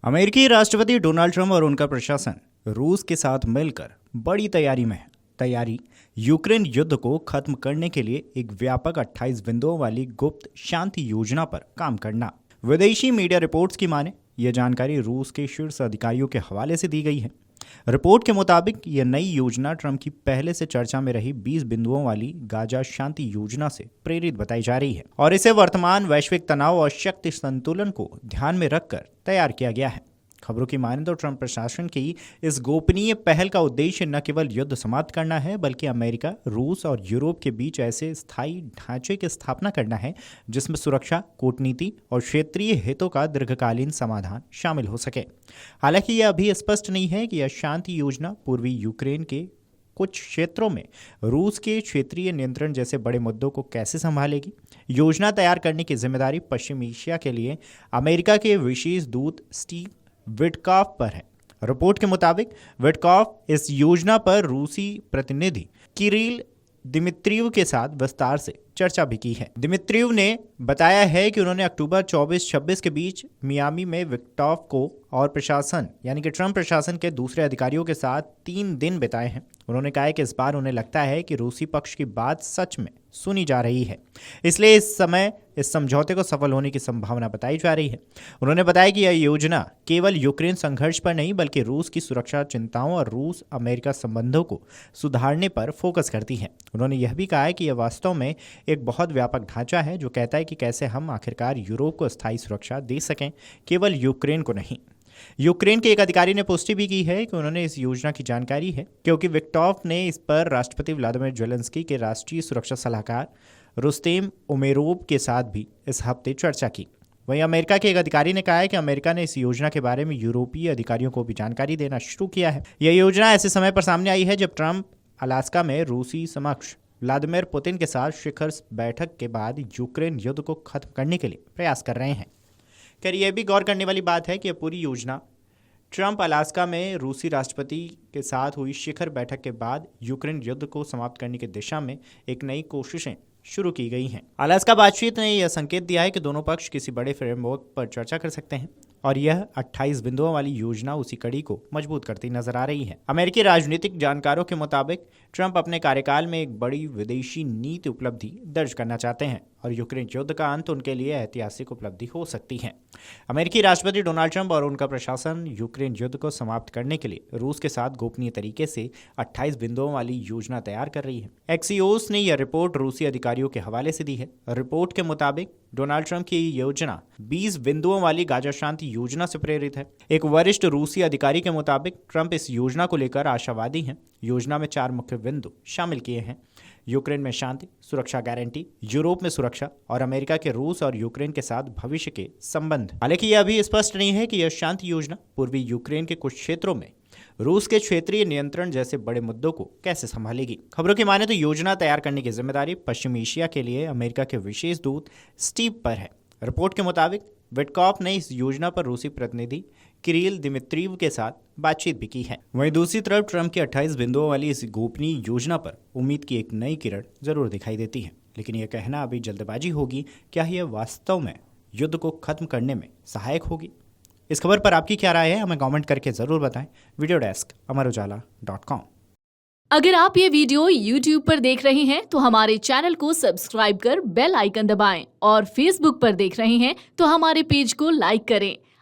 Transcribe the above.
अमेरिकी राष्ट्रपति Donald Trump और उनका प्रशासन रूस के साथ मिलकर बड़ी तैयारी में है। तैयारी यूक्रेन युद्ध को खत्म करने के लिए एक व्यापक 28 बिंदुओं वाली गुप्त शांति योजना पर काम करना। विदेशी मीडिया रिपोर्ट्स की माने यह जानकारी रूस के शीर्ष अधिकारियों के हवाले से दी गई है। रिपोर्ट के मुताबिक यह नई योजना ट्रंप की पहले से चर्चा में रही 20 बिंदुओं वाली गाजा शांति योजना से प्रेरित बताई जा रही है और इसे वर्तमान वैश्विक तनाव और शक्ति संतुलन को ध्यान में रखकर तैयार किया गया है। खबरों की माने तो ट्रंप प्रशासन की इस गोपनीय पहल का उद्देश्य न केवल युद्ध समाप्त करना है, बल्कि अमेरिका, रूस और यूरोप के बीच ऐसे स्थायी ढांचे की स्थापना करना है जिसमें सुरक्षा, कूटनीति और क्षेत्रीय हितों का दीर्घकालीन समाधान शामिल हो सके। हालांकि यह अभी स्पष्ट नहीं है कि यह शांति योजना पूर्वी यूक्रेन के कुछ क्षेत्रों में रूस के क्षेत्रीय नियंत्रण जैसे बड़े मुद्दों को कैसे संभालेगी। योजना तैयार करने की जिम्मेदारी पश्चिम एशिया के लिए अमेरिका के विशेष दूत स्टीव विटकॉफ पर है। रिपोर्ट के मुताबिक विटकॉफ इस योजना पर रूसी प्रतिनिधि किरिल दिमित्रिव के साथ विस्तार से चर्चा भी की है। दिमित्रिव ने बताया है कि उन्होंने अक्टूबर 24-26 के बीच मियामी में विटकॉफ को और प्रशासन यानी कि ट्रंप प्रशासन के दूसरे अधिकारियों के साथ 3 दिन बिताए हैं। उन्होंने कहा है कि इस बार उन्हें लगता है कि रूसी पक्ष की बात सच में सुनी जा रही है, इसलिए इस समय इस समझौते को सफल होने की संभावना बताई जा रही है। उन्होंने बताया कि यह योजना केवल यूक्रेन संघर्ष पर नहीं बल्कि रूस की सुरक्षा चिंताओं और रूस अमेरिका संबंधों को सुधारने पर फोकस करती है। उन्होंने यह भी कहा है कि यह वास्तव में एक बहुत व्यापक ढांचा है जो कहता है कि कैसे हम आखिरकार यूरोप को स्थायी सुरक्षा दे सकें, केवल यूक्रेन को नहीं। यूक्रेन के एक अधिकारी ने पुष्टि भी की है कि उन्होंने इस योजना की जानकारी है, क्योंकि विक्टॉफ ने इस पर राष्ट्रपति व्लादिमीर जेलेंस्की के राष्ट्रीय सुरक्षा सलाहकार रुस्तेम उमेरोव के साथ भी इस हफ्ते चर्चा की। वहीं अमेरिका के एक अधिकारी ने कहा है कि अमेरिका ने इस योजना के बारे में यूरोपीय अधिकारियों को भी जानकारी देना शुरू किया है। यह योजना ऐसे समय पर सामने आई है जब ट्रंप अलास्का में रूसी समक्ष व्लादिमीर पुतिन के साथ शिखर बैठक के बाद यूक्रेन युद्ध को खत्म करने के लिए प्रयास कर रहे हैं। खैर, यह भी गौर करने वाली बात है कि यह पूरी योजना ट्रंप अलास्का में रूसी राष्ट्रपति के साथ हुई शिखर बैठक के बाद यूक्रेन युद्ध को समाप्त करने की दिशा में एक नई कोशिशें शुरू की गई हैं। अलास्का बातचीत ने यह संकेत दिया है कि दोनों पक्ष किसी बड़े फ्रेमवर्क पर चर्चा कर सकते हैं और यह 28 बिंदुओं वाली योजना उसी कड़ी को मजबूत करती नजर आ रही है। अमेरिकी राजनीतिक जानकारों के मुताबिक ट्रंप अपने कार्यकाल में एक बड़ी विदेशी नीति उपलब्धि दर्ज करना चाहते हैं और यूक्रेन युद्ध का अंत उनके लिए ऐतिहासिक उपलब्धि हो सकती है। अमेरिकी राष्ट्रपति डोनाल्ड ट्रंप और उनका प्रशासन यूक्रेन युद्ध को समाप्त करने के लिए रूस के साथ गोपनीय तरीके से 28 बिंदुओं वाली योजना तैयार कर रही है। एक्सियोस ने यह रिपोर्ट रूसी अधिकारियों के हवाले से दी है। रिपोर्ट के मुताबिक डोनाल्ड ट्रंप की योजना 20 बिंदुओं वाली गाजा शांति योजना से प्रेरित है। एक वरिष्ठ रूसी अधिकारी के मुताबिक ट्रंप इस योजना को लेकर आशावादी हैं। योजना में 4 मुख्य बिंदु शामिल किए हैं: यूक्रेन में शांति, सुरक्षा गारंटी, यूरोप में सुरक्षा और अमेरिका के रूस और यूक्रेन के साथ भविष्य के संबंध। हालांकि यह अभी स्पष्ट नहीं है कि यह शांति योजना पूर्वी यूक्रेन के कुछ क्षेत्रों में रूस के क्षेत्रीय नियंत्रण जैसे बड़े मुद्दों को कैसे संभालेगी। खबरों की माने तो योजना तैयार करने की जिम्मेदारी पश्चिम एशिया के लिए अमेरिका के विशेष दूत स्टीव पर है। रिपोर्ट के मुताबिक विटकॉफ ने इस योजना पर रूसी प्रतिनिधि किरिल दिमित्रिव के साथ बातचीत भी की है। वहीं दूसरी तरफ ट्रंप की 28 बिंदुओं वाली इस गोपनीय योजना पर उम्मीद की एक नई किरण जरूर दिखाई देती है, लेकिन यह कहना अभी जल्दबाजी होगी। क्या यह वास्तव में युद्ध को खत्म करने में सहायक होगी? इस खबर पर आपकी क्या राय है, हमें कमेंट करके जरूर बताएं। वीडियो डेस्क अमरउजाला.com। अगर आप ये वीडियो YouTube पर देख रहे हैं तो हमारे चैनल को सब्सक्राइब कर बेल आइकन दबाएं और Facebook पर देख रहे हैं तो हमारे पेज को लाइक करें।